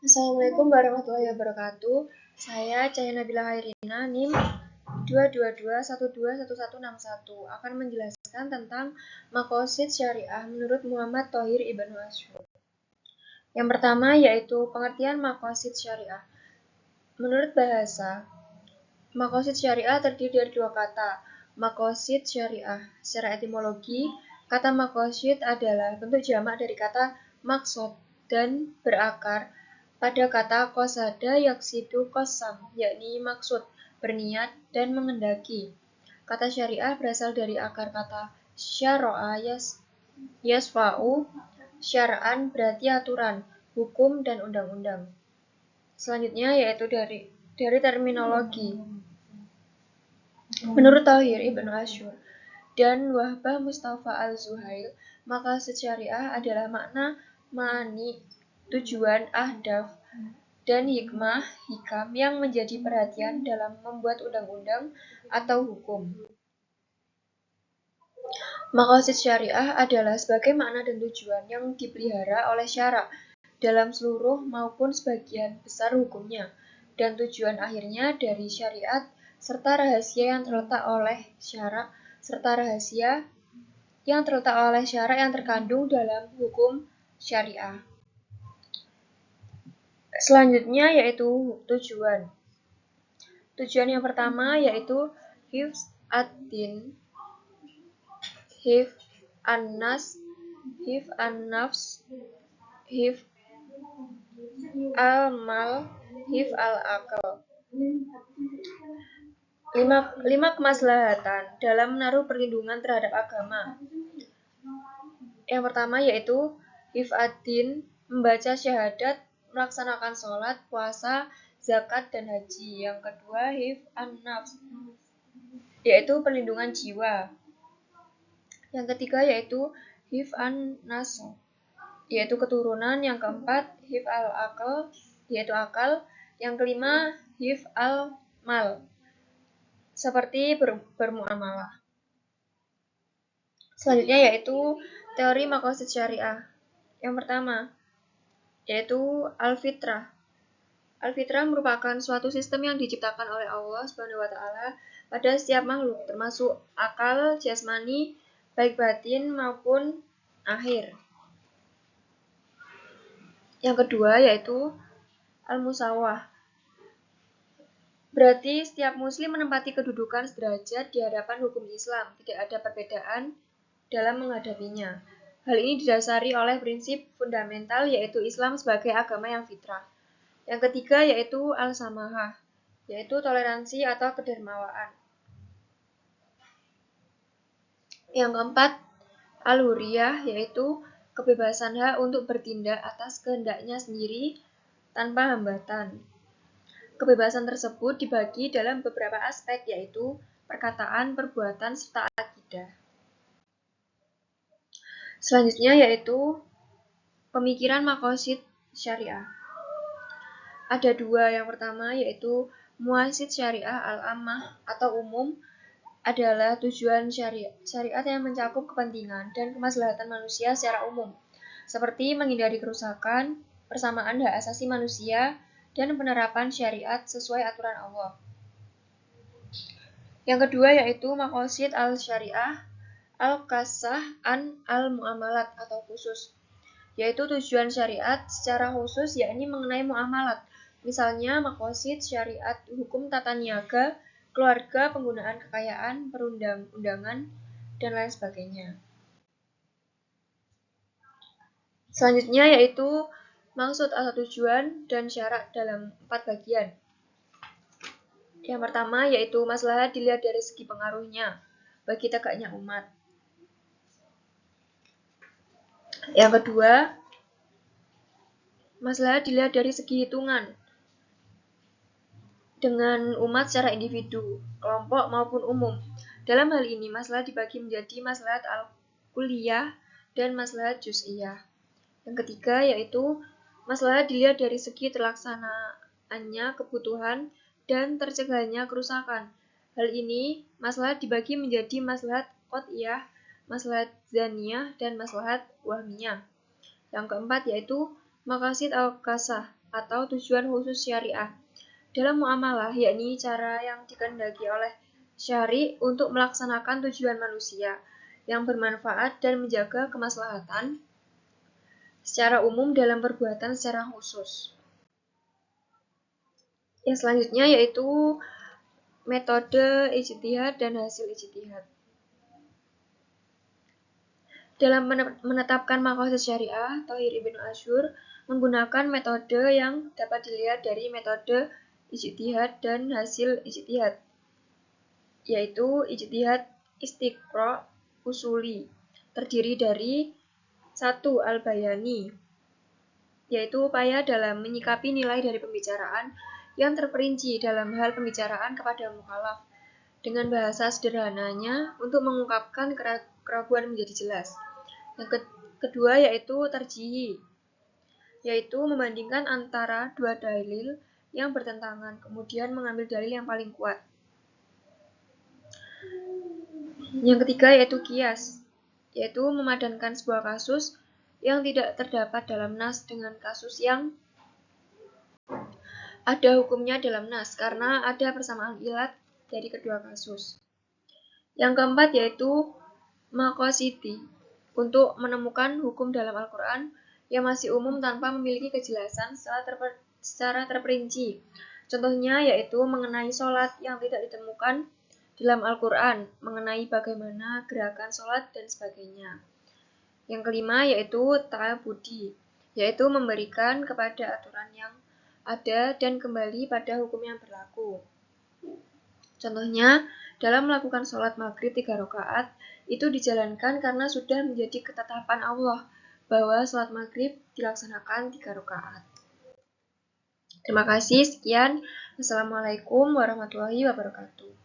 Assalamualaikum warahmatullahi wabarakatuh. Saya Cahya Nabila Khairina, NIM 222121161 akan menjelaskan tentang maqasid syariah menurut Muhammad Thohir Ibnu Asyur. Yang pertama yaitu pengertian maqasid syariah. Menurut bahasa, maqasid syariah terdiri dari dua kata, maqasid syariah. Secara etimologi, kata maqasid adalah bentuk jamak dari kata maksud dan berakar pada kata qasada yaqsidu qasam, yakni maksud, berniat, dan mengendaki. Kata syariah berasal dari akar kata syara'a yasfa'u, syara'an berarti aturan, hukum, dan undang-undang. Selanjutnya yaitu dari terminologi. Menurut Thohir Ibnu Asyur dan Wahbah Mustafa Al-Zuhail, maqasid syariah adalah makna, ma'ani, tujuan, ahdaf, dan hikmah, hikam yang menjadi perhatian dalam membuat undang-undang atau hukum. Maqasid syariah adalah sebagai makna dan tujuan yang dipelihara oleh syarak dalam seluruh maupun sebagian besar hukumnya, dan tujuan akhirnya dari syariat serta rahasia yang terletak oleh syarak yang terkandung dalam hukum syariah. Selanjutnya yaitu tujuan. Tujuan yang pertama yaitu hifz ad-din, hifz an-nas, hifz an-nafs, hifz al-mal, hifz al-aql. 5 kemaslahatan dalam menaruh perlindungan terhadap agama. Yang pertama yaitu hifz ad-din, membaca syahadat, melaksanakan sholat, puasa, zakat, dan haji. Yang kedua hifz an-nafs, yaitu perlindungan jiwa. Yang ketiga yaitu hifz an-nasl, yaitu keturunan. Yang keempat hifz al-aql, yaitu akal. Yang kelima hifz al-mal, seperti bermuamalah. Selanjutnya yaitu teori maqasid syariah. Yang pertama yaitu al-fitrah. Al-fitrah merupakan suatu sistem yang diciptakan oleh Allah SWT pada setiap makhluk, termasuk akal jasmani, baik batin maupun akhir. Yang kedua yaitu al-musawah. Berarti setiap muslim menempati kedudukan sederajat di hadapan hukum Islam, tidak ada perbedaan dalam menghadapinya. Hal ini didasari oleh prinsip fundamental yaitu Islam sebagai agama yang fitrah. Yang ketiga yaitu al-samahah, yaitu toleransi atau kedermawaan. Yang keempat al-hurriyah, yaitu kebebasan hak untuk bertindak atas kehendaknya sendiri tanpa hambatan. Kebebasan tersebut dibagi dalam beberapa aspek, yaitu perkataan, perbuatan, serta akidah. Selanjutnya yaitu pemikiran maqasid syariah. Ada dua. Yang pertama yaitu muqasid syariah al-ammah atau umum, adalah tujuan syariat yang mencakup kepentingan dan kemaslahatan manusia secara umum, seperti menghindari kerusakan, persamaan hak asasi manusia, dan penerapan syariat sesuai aturan Allah. Yang kedua yaitu maqasid al-syariah al-khassah an al-muamalat atau khusus, yaitu tujuan syariat secara khusus yakni mengenai muamalat. Misalnya maqasid syariat hukum tata niaga, keluarga, penggunaan kekayaan, perundang-undangan, dan lain sebagainya. Selanjutnya yaitu maksud atau tujuan dan syarat dalam 4 bagian. Yang pertama yaitu maslahat dilihat dari segi pengaruhnya bagi tegaknya umat. Yang kedua, maslahat dilihat dari segi hitungan dengan umat secara individu, kelompok maupun umum. Dalam hal ini maslahat dibagi menjadi maslahat al-kulliyah dan maslahat juz'iyah. Yang ketiga yaitu maslahat dilihat dari segi terlaksanaannya kebutuhan dan tercegahnya kerusakan. Hal ini maslahat dibagi menjadi maslahat qat'iyah, maslahat zaniyah, dan maslahat wahmiyah. Yang keempat yaitu maqasid al-khassah, atau tujuan khusus syariah dalam muamalah, yakni cara yang dikehendaki oleh syari untuk melaksanakan tujuan manusia yang bermanfaat dan menjaga kemaslahatan secara umum dalam perbuatan secara khusus. Yang selanjutnya yaitu metode ijtihad dan hasil ijtihad. Dalam menetapkan maqasid syariah, Thohir Ibnu Asyur menggunakan metode yang dapat dilihat dari metode ijtihad dan hasil ijtihad, yaitu ijtihad istiqra usuli, terdiri dari 1. Al-bayani, yaitu upaya dalam menyikapi nilai dari pembicaraan yang terperinci dalam hal pembicaraan kepada mukallaf dengan bahasa sederhananya untuk mengungkapkan keraguan menjadi jelas. Yang kedua yaitu tarjihi, yaitu membandingkan antara dua dalil yang bertentangan, kemudian mengambil dalil yang paling kuat. Yang ketiga yaitu qiyas, yaitu memadankan sebuah kasus yang tidak terdapat dalam nas dengan kasus yang ada hukumnya dalam nas karena ada persamaan ilat dari kedua kasus. Yang keempat yaitu maqasidi, untuk menemukan hukum dalam Al-Quran yang masih umum tanpa memiliki kejelasan secara terperinci. Contohnya yaitu mengenai sholat yang tidak ditemukan dalam Al-Quran, mengenai bagaimana gerakan sholat dan sebagainya. Yang kelima yaitu ta'abudi, yaitu memberikan kepada aturan yang ada dan kembali pada hukum yang berlaku. Contohnya, dalam melakukan sholat maghrib 3 rakaat, itu dijalankan karena sudah menjadi ketetapan Allah bahwa sholat maghrib dilaksanakan 3 rakaat. Terima kasih, sekian. Wassalamualaikum warahmatullahi wabarakatuh.